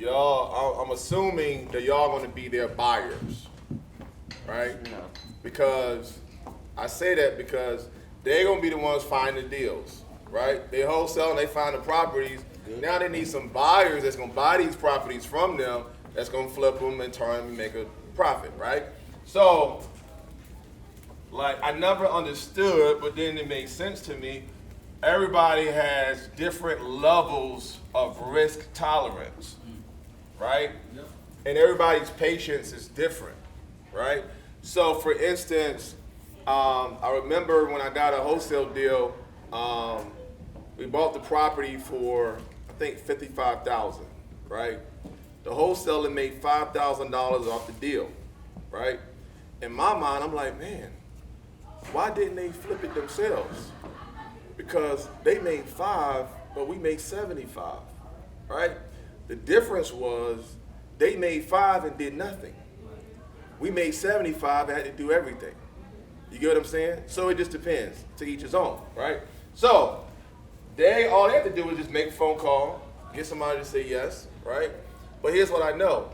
I'm assuming that y'all going to be their buyers, right? No. Because I say that because they're going to be the ones finding the deals, right? They wholesale and they find the properties. Now they need some buyers that's going to buy these properties from them that's going to flip them and turn them and make a profit, right? So, like, I never understood, but then it makes sense to me. Everybody has different levels of risk tolerance, right? Yep. And everybody's patience is different, right? So, for instance, I remember when I got a wholesale deal, we bought the property for, I think, $55,000, right? The wholesaler made $5,000 off the deal, right? In my mind, I'm like, man, why didn't they flip it themselves? Because they made 5, but we made 75, right? The difference was they made 5 and did nothing. We made 75 and had to do everything. You get what I'm saying? So it just depends. To each his own, right? So all they have to do is just make a phone call, get somebody to say yes, right? But here's what I know.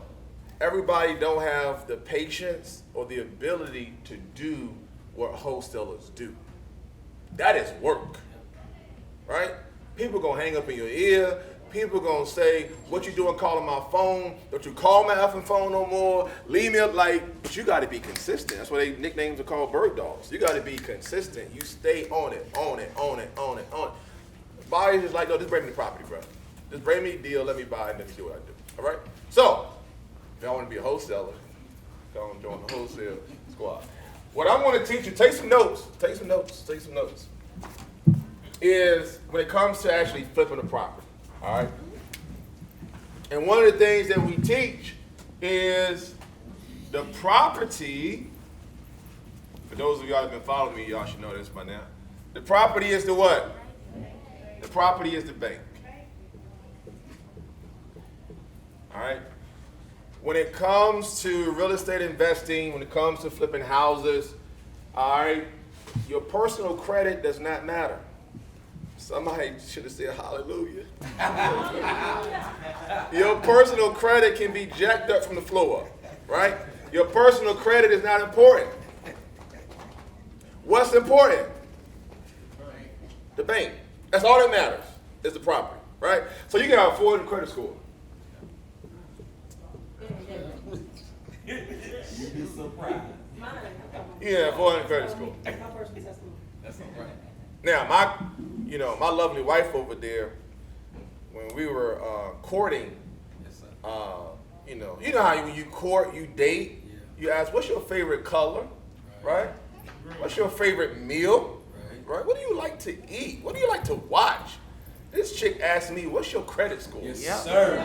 Everybody don't have the patience or the ability to do what wholesalers do. That is work, right? People gonna hang up in your ear. People gonna say, what you doing calling my phone? Don't you call my effing phone no more? Leave me up, but you gotta be consistent. That's why they nicknames are called bird dogs. You gotta be consistent. You stay on it. Buyers is like, no, just bring me the property, bro. Just bring me the deal, let me buy it, and let me do what I do, all right? So, if y'all wanna be a wholesaler, come join the wholesale squad. What I'm gonna teach you, take some notes, is when it comes to actually flipping a property. All right. And one of the things that we teach is the property. For those of y'all that have been following me, y'all should know this by now. The property is the what? The property is the bank. All right. When it comes to real estate investing, when it comes to flipping houses, all right, your personal credit does not matter. Somebody should have said hallelujah. Your personal credit can be jacked up from the floor up, right? Your personal credit is not important. What's important? The bank. That's all that matters is the property, right? So you can have a 400 credit score. You'd be surprised. Yeah, 400 credit score. That's all right. Now, my lovely wife over there, when we were courting, Yes, sir. you know how when you court, you date, you ask, what's your favorite color, right? What's your favorite meal, right? What do you like to eat? What do you like to watch? This chick asked me, what's your credit score? Yes, sir.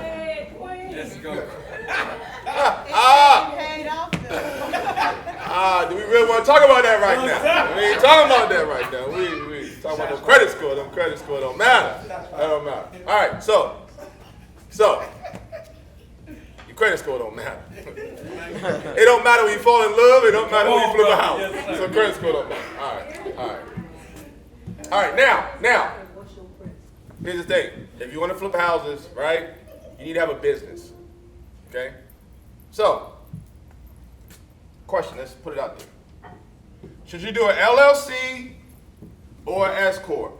Let's go. Do we really want to talk about that right now? We ain't talking about that right now. We talking about the credit score. Them credit score don't matter. That don't matter. All right, so your credit score don't matter. It don't matter when you fall in love. It don't matter when you flip a house. Yes, So credit score don't matter. All right. Now. Here's the thing. If you want to flip houses, right, you need to have a business. Okay? So, question, let's put it out there. Should you do an LLC or an S Corp?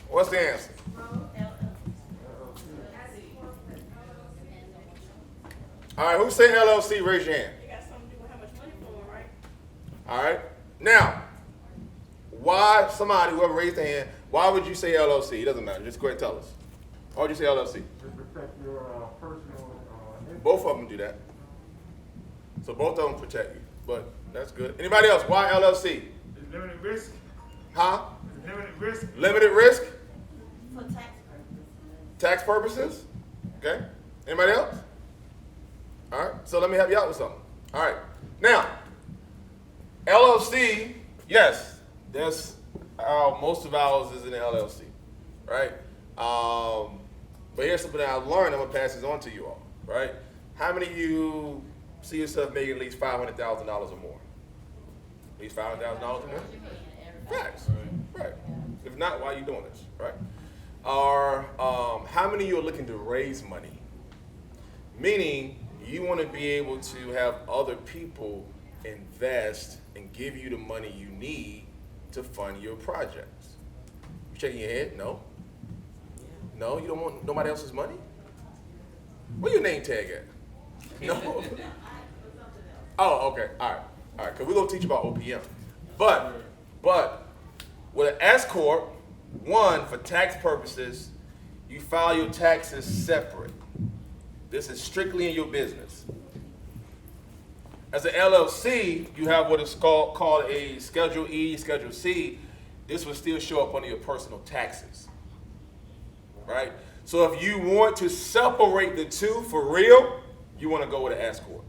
What's the answer? All right, who say LLC? Raise your hand. You got something to do with how much money flowing, right? All right. Now, why whoever raised their hand, why would you say LLC? It doesn't matter. Just go ahead and tell us. Why would you say LLC? To protect your personal interest. Both of them do that. So both of them protect you. But that's good. Anybody else? Why LLC? Limited risk. Huh? Limited risk. Limited risk? For tax purposes. Tax purposes? Okay. Anybody else? All right. So let me help you out with something. All right. Now, LLC, yes, that's most of ours is in the LLC, right? But here's something that I've learned. I'm gonna pass this on to you all, right? How many of you see yourself making at least $500,000 or more? At least $500,000 or more? Facts, right? If not, why are you doing this, right? are how many of you are looking to raise money? Meaning you want to be able to have other people invest and give you the money you need to fund your projects. You shaking your head? No. No, you don't want nobody else's money? Where your name tag at? No. Oh, okay. All right. Because we're going to teach about OPM. But with an S Corp, one, for tax purposes, you file your taxes separate. This is strictly in your business. As an LLC, you have what is called a Schedule E, Schedule C. This will still show up under your personal taxes, right? So if you want to separate the two for real, you want to go with an S Corp.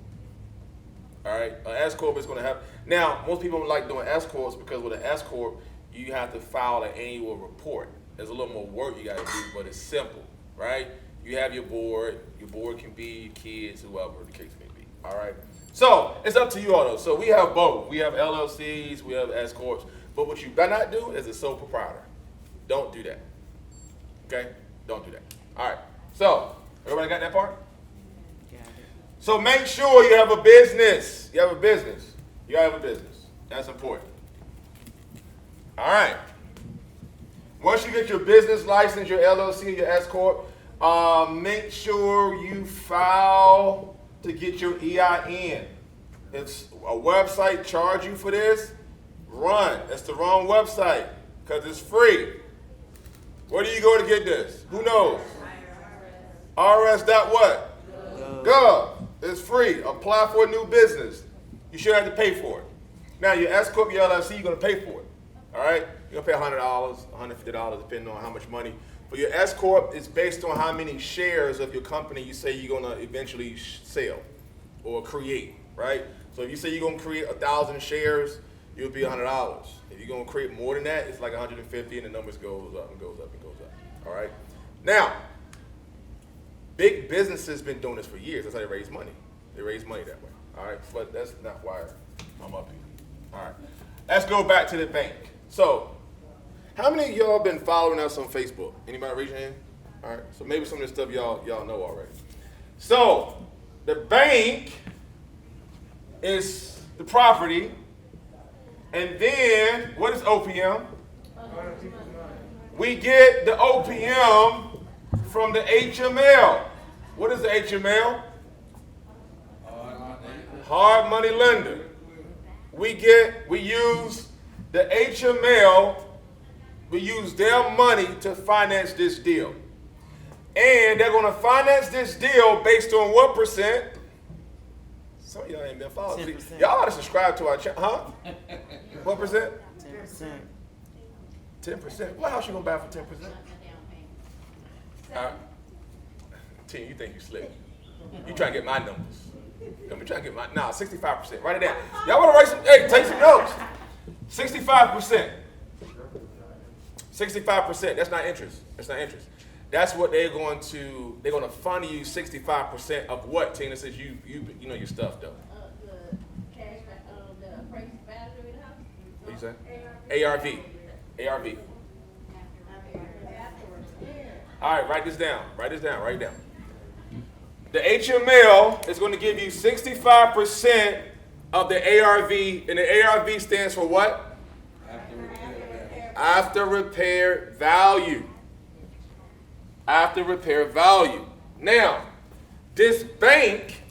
All right, an S Corp is going to have. Now, most people don't like doing S Corps because with an S Corp, you have to file an annual report. There's a little more work you got to do, but it's simple, right? You have your board. Your board can be your kids, whoever the case may be. All right. So it's up to you all though. So we have both. We have LLCs. We have S Corps. But what you better not do is a sole proprietor. Don't do that. Okay? Don't do that. All right. So everybody got that part? So make sure you have a business. You have a business. You gotta have a business. That's important. All right. Once you get your business license, your LLC, your S Corp, make sure you file to get your EIN. It's a website charge you for this. Run. That's the wrong website because it's free. Where do you go to get this? Who knows? RS. What? Gov. It's free. Apply for a new business. You should have to pay for it. Now, your S Corp, your LLC, you're going to pay for it. All right? You're going to pay $100, $150, depending on how much money. But your S Corp is based on how many shares of your company you say you're going to eventually sell or create, right? So if you say you're going to create 1,000 shares, it'll be $100. If you're going to create more than that, it's like 150, and the numbers goes up and goes up and goes up. All right? Now, big businesses been doing this for years. That's how they raise money. They raise money that way. All right? But that's not why I'm up here. All right. Let's go back to the bank. So, how many of y'all been following us on Facebook? Anybody raise your hand? All right. So maybe some of this stuff y'all know already. So, the bank is the property. And then, what is OPM? We get the OPM from the HML. What is the HML? Hard money lender. We use the HML, we use their money to finance this deal. And they're going to finance this deal based on what percent? Some of y'all ain't been following. 10%. Y'all ought to subscribe to our channel, huh? What percent? 10%. 10%. What house you going to buy for 10%? All right. 10, you think you slick. You trying to get my numbers. Come me trying to get my, 65%. Write it down. Y'all want to write some, hey, take some notes. 65%. 65%. That's not interest. That's not interest. That's what they're going to fund you 65% of what, Tina, says you know your stuff, though. The cash, the appraised value of the house. What you say? ARV. ARV. All right, write this down. Write this down. Write it down. The HML is going to give you 65% of the ARV, and the ARV stands for what? After repair value. After repair value. Now, this bank,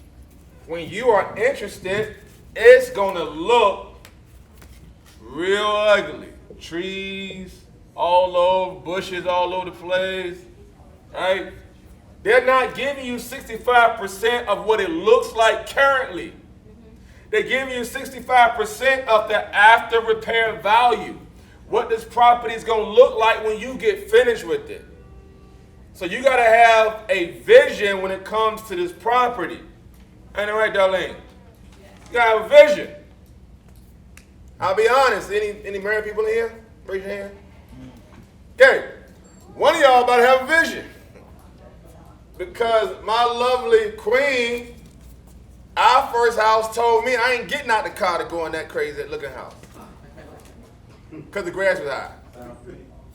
when you are interested, it's going to look real ugly. Trees all over, bushes all over the place, right? They're not giving you 65% of what it looks like currently. They're giving you 65% of the after repair value. What this property is going to look like when you get finished with it. So you got to have a vision when it comes to this property. Ain't it right, Darlene? You got to have a vision. I'll be honest. Any married people in here? Raise your hand. Okay. One of y'all about to have a vision. Because my lovely queen, our first house told me I ain't getting out the car to go in that crazy looking house. Because the grass was high.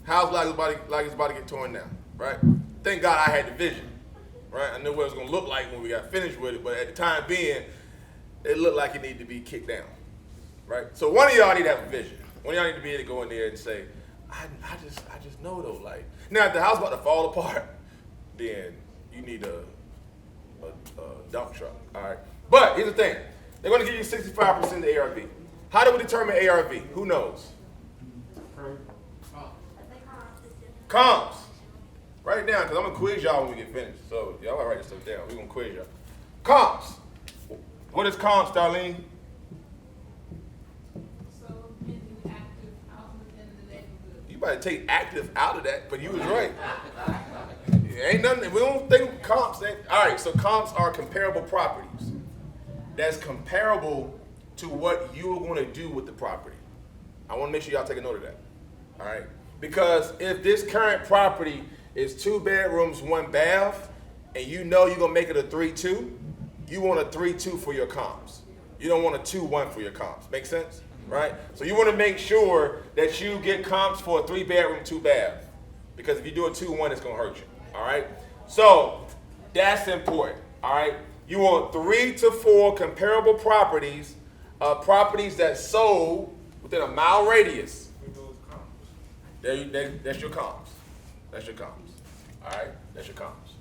House like it's about to get torn down. right? Thank God I had the vision, right? I knew what it was gonna look like when we got finished with it, but at the time being, it looked like it needed to be kicked down, right? So one of y'all need to have a vision. One of y'all need to be able to go in there and say, I just know though, like, now if the house about to fall apart, then you need a dump truck, all right? But here's the thing, they're gonna give you 65% the ARV. How do we determine ARV? Who knows? Comps. Write it down, because I'm going to quiz y'all when we get finished. So y'all write this stuff down. We're going to quiz y'all. Comps. What is comps, Darlene? So many active houses in the neighborhood. You better take active out of that, but you was right. Ain't nothing. We don't think comps. All right, so comps are comparable properties. That's comparable to what you're going to do with the property. I want to make sure y'all take a note of that. All right? Because if this current property is 2 bedrooms, 1 bath, and you know you're going to make it a 3-2, you want a 3-2 for your comps. You don't want a 2-1 for your comps. Make sense? Right? So you want to make sure that you get comps for a 3 bedroom, 2 bath. Because if you do a 2-1, it's going to hurt you. All right? So that's important. All right? You want 3 to 4 comparable properties, properties that sold within a mile radius. That's your comps. That's your comps. All right? That's your comps.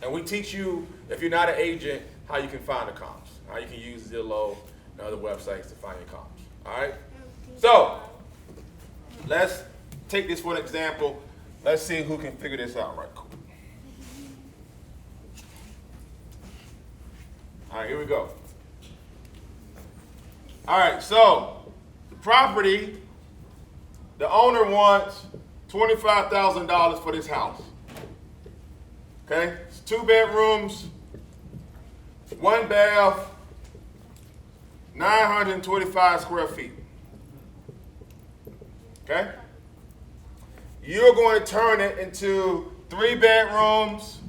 And we teach you, if you're not an agent, how you can find the comps. How you can use Zillow and other websites to find your comps. All right? So, let's take this for an example. Let's see who can figure this out right quick. All right, here we go. All right, so the property, the owner wants $25,000 for this house. Okay, it's 2 bedrooms, 1 bath, 925 square feet. Okay, you're going to turn it into 3 bedrooms,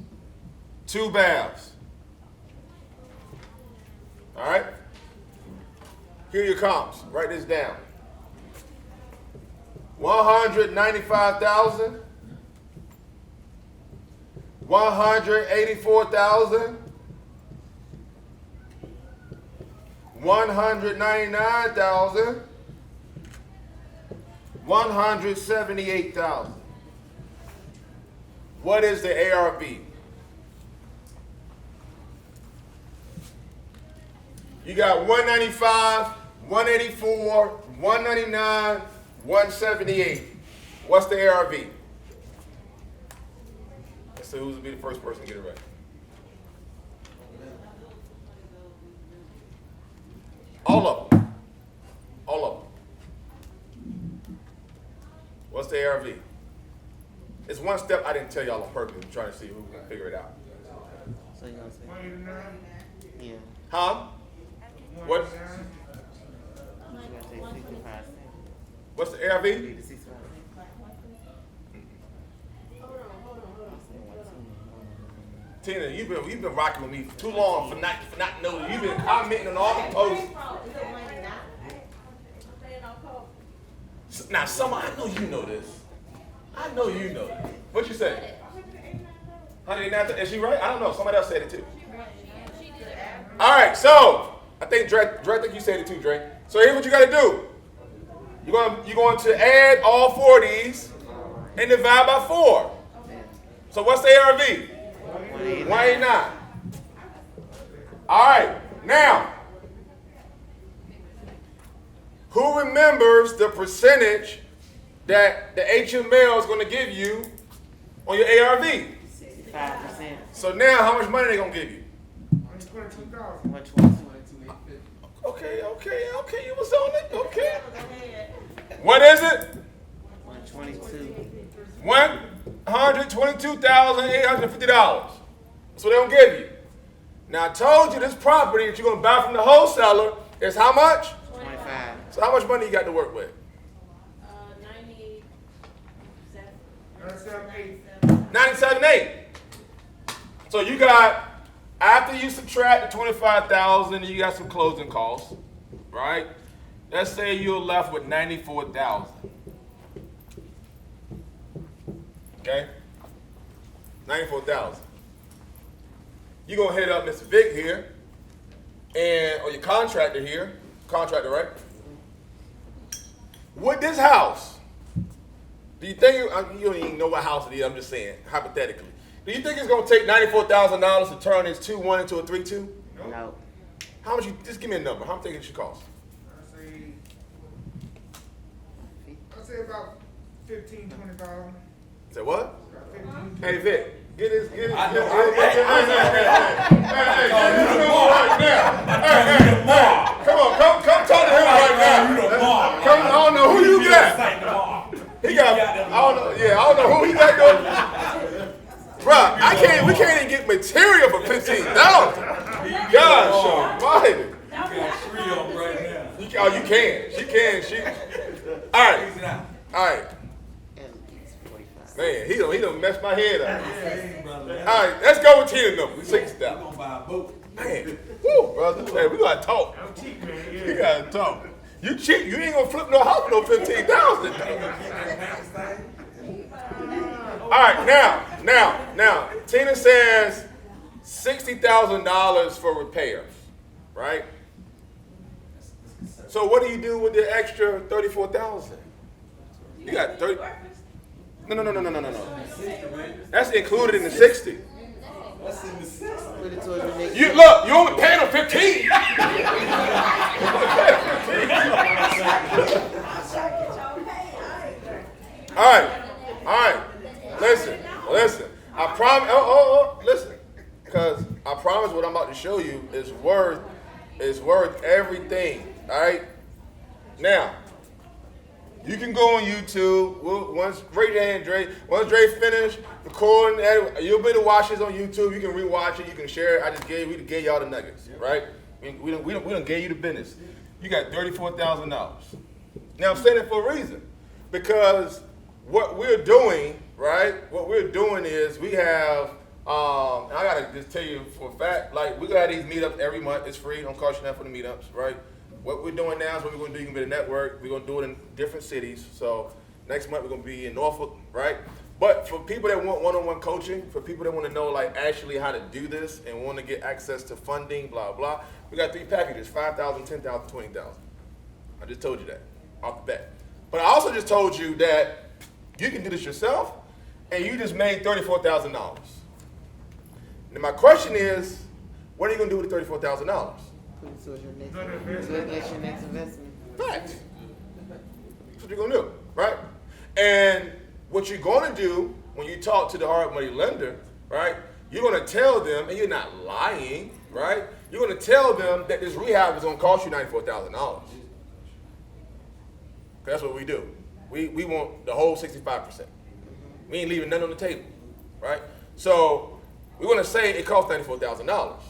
2 baths. All right, here are your comps. Write this down. 195,000, 184,000, 199,000, 178,000. What is the ARV? You got 195, 184, 199, 178. What's the ARV? Let's see who's will be the first person to get it right. All of them. All of them. What's the ARV? It's one step I didn't tell y'all on purpose. I'm trying to see who can figure it out. So you gonna say? 29, Yeah. Huh? What? You gotta say 65 cents. What's the ARV? 65 Tina, you've been rocking with me for too long for not knowing. You've been commenting on all the posts. Now, I know you know this. I know you know this. What you say? 189. Is she right? I don't know. Somebody else said it too. All right. So I think Dre think you said it too, Dre. So here's what you got to do. You're going to add all 4 of these and divide by 4. So what's the ARV? 189. All right. Now, who remembers the percentage that the HML is going to give you on your ARV? 65%. So now, how much money are they going to give you? 122,000. 122. Okay, you was on it. Okay. What is it? 122. $122,850. That's what they're going to give you. Now, I told you this property that you're going to buy from the wholesaler is how much? 25. So how much money you got to work with? 97.8. So you got, after you subtract the 25,000, you got some closing costs, right? Let's say you're left with 94,000. Okay? $94,000. You're gonna hit up Mr. Vic here, or your contractor here, contractor, right? With this house, do you think, you don't even know what house it is, I'm just saying, hypothetically. Do you think it's gonna take $94,000 to turn this 2-1 into a 3-2? No. How much just give me a number, how much do you think it should cost? I'd say about 15, 20,000. Say what? 15. Hey Vic, get this. Hey, I you know. know right now. Hey, come on, come talk to him right now. Come, I don't know who you got. He got, I don't know who he got going. Bruh, we can't even get material for $15,000. Gosh, almighty. You got 3 of them right now. Oh, you can. She can. All right. At least 45. Man, he done messed my head up. Brother, All right, let's go with Tina number. we're 60,000. gonna buy a boat. Man, woo, brother. Hey, we gotta talk. I'm cheap, man. We Yeah. gotta talk. You cheap. You ain't gonna flip no house for no 15,000. All right, now. Tina says $60,000 for repairs, right? So what do you do with the extra 34,000? You got 30. No. That's included in the 60. What's in the 60? Put it towards your next. You only paying them 15. All right. Listen. I promise. Listen, because I promise what I'm about to show you is worth everything. All right. Now, you can go on YouTube. Once raise your hand, Dre. Once Dre finish recording, you'll be able to watch this on YouTube. You can rewatch it. You can share it. We gave y'all the nuggets, right? We done gave you the business. You got $34,000. Now I'm saying it for a reason, because what we're doing, right? What we're doing is we have. And I gotta just tell you for a fact, like we got these meetups every month. It's free. Don't cost you nothing for the meetups, right? What we're doing now is what we're gonna do. You can be a network. We're gonna do it in different cities. So next month we're gonna be in Norfolk, right? But for people that want one-on-one coaching, for people that want to know like actually how to do this and want to get access to funding, blah blah, we got 3 packages: 5,000, 10,000, 20,000. I just told you that off the bat. But I also just told you that you can do this yourself, and you just made $34,000. Now my question is, what are you gonna do with the $34,000? Put it towards your next. Another So investment. that's your next investment. Facts. That's what you're gonna do, right? And what you're gonna do when you talk to the hard money lender, right? You're gonna tell them, and you're not lying, right? You're gonna tell them that this rehab is gonna cost you $94,000. That's what we do. We want the whole 65%. We ain't leaving nothing on the table, right? So we're gonna say it costs $94,000,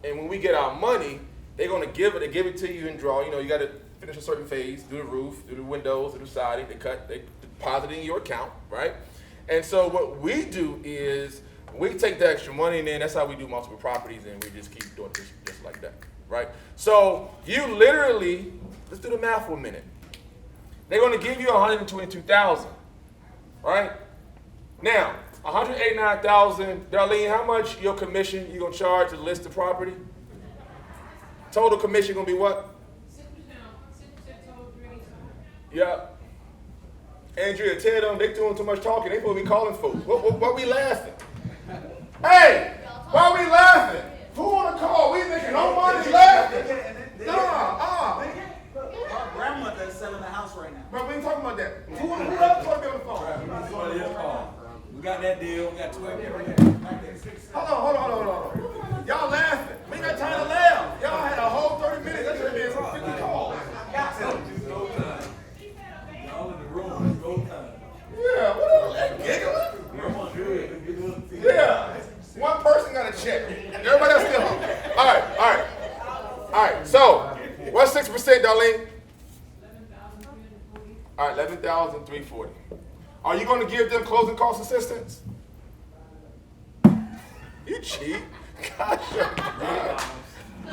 and when we get our money, they're gonna give it to you and draw. You know, you got to finish a certain phase, do the roof, do the windows, do the siding. They deposit it in your account, right? And so what we do is we take the extra money, and then that's how we do multiple properties, and we just keep doing this just like that, right? So you literally, let's do the math for a minute. They're gonna give you $122,000, right? Now, $189,000. Darlene, how much your commission you gonna charge to list the property? Total commission gonna be what? 6% total 3. Yeah. Andrea, tell them they doing too much talking. They supposed to be calling folks. What we laughing? Hey, why we laughing? Who on the call? We making no money laughing. My grandmother is selling a house right now. But we ain't talking about that. Who else supposed to be on the phone? Somebody else called. We got that deal. We got 12 people there. Hold on. Y'all laughing. We ain't got time to laugh. Y'all had a whole 30 minutes. That's what it is. 50 calls. It's go time. Y'all in the room. It's go time. Yeah, what that giggling? Grandma good. Yeah. One person got a check. Everybody else still home. All right. So, what's 6%, Darlene? 11,340. All right, 11,340. Are you going to give them closing cost assistance? You cheat. Gosh.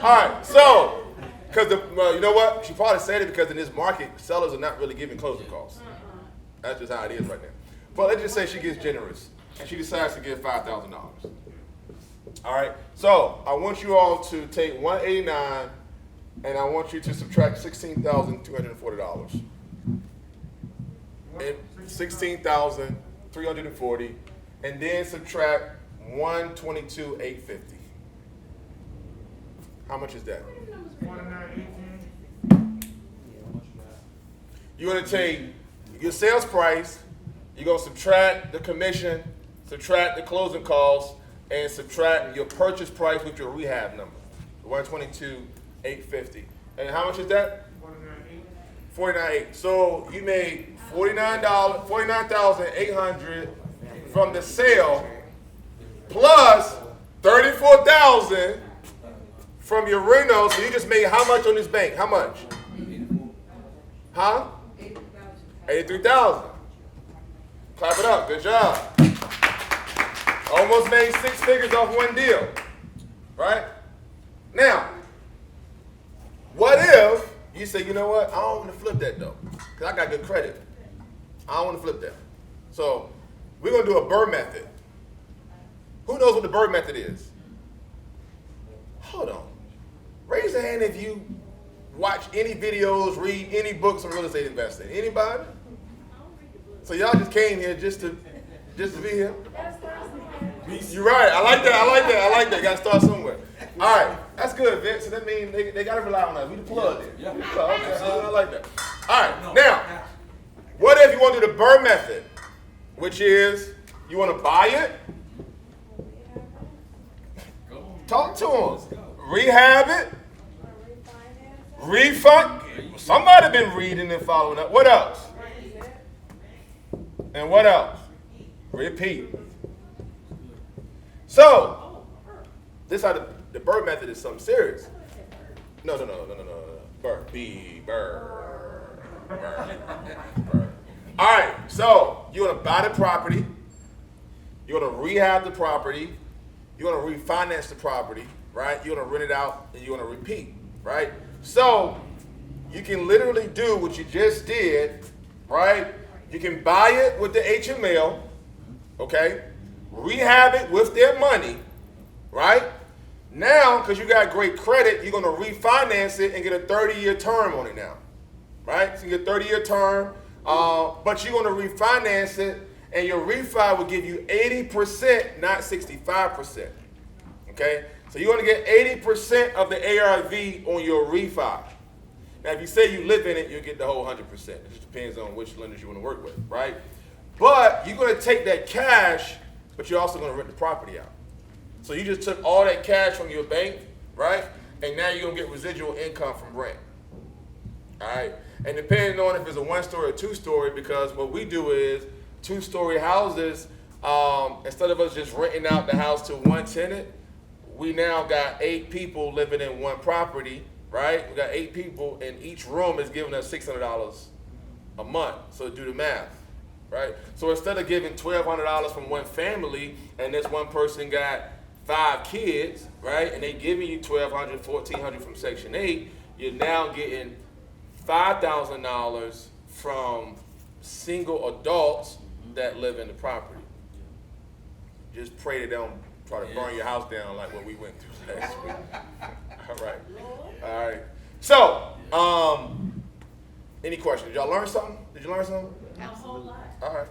All right, so, because you know what? She probably said it because in this market, sellers are not really giving closing costs. That's just how it is right now. But let's just say she gets generous. and she decides to give $5,000. All right, so I want you all to take 189, and I want you to subtract $16,240. And 16,340, and then subtract 122,850. How much is that? 2918. You're gonna take your sales price, you're gonna subtract the commission, subtract the closing costs, and subtract your purchase price with your rehab number, 122,850. And how much is that? 49,800. So you made $49,800 from the sale, plus 34,000 from your reno. So you just made how much on this bank? How much? Huh? 83,000. Clap it up. Good job. Almost made 6 figures off one deal. Right? Now, what if you say, you know what? I don't want to flip that though, because I got good credit. I don't want to flip that. So we're going to do a Burr method. Who knows what the Burr method is? Hold on. Raise your hand if you watch any videos, read any books on real estate investing. Anybody? So y'all just came here just to be here? You're right. I like that. You got to start somewhere. All right. That's good, Vince. So that means they got to rely on us. We the plug there. Yeah. So, okay. I like that. All right. Now, what if you want to do the Burr method, which is you want to buy it, talk to them, rehab it, refund. Somebody been reading and following up. What else? And what else? Repeat. So, this how the Burr method is something serious. No. Burr. Burr. All right, so you're gonna buy the property, you're gonna rehab the property, you're gonna refinance the property, right? You're gonna rent it out, and you're gonna repeat, right? So you can literally do what you just did, right? You can buy it with the HML, okay? Rehab it with their money, right? Now, because you got great credit, you're gonna refinance it and get a 30-year term on it now, right? So you get a 30-year term, but you're gonna refinance it, and your refi will give you 80%, not 65%, okay? So you're gonna get 80% of the ARV on your refi. Now, if you say you live in it, you'll get the whole 100%. It just depends on which lenders you wanna work with, right? But you're gonna take that cash, but you're also gonna rent the property out. So you just took all that cash from your bank, right? And now you're gonna get residual income from rent. All right? And depending on if it's a 1-story or 2-story, because what we do is 2-story houses, instead of us just renting out the house to one tenant, we now got 8 people living in one property, right? We got 8 people, and each room is giving us $600 a month. So do the math, right? So instead of giving $1,200 from one family, and this one person got 5 kids, right? And they giving you $1,200, $1,400 from Section 8, you're now getting $5,000 from single adults that live in the property. Just pray they don't try to burn your house down like what we went through last week. All right. So, any questions? Did y'all learn something? Did you learn something? A whole lot. All right.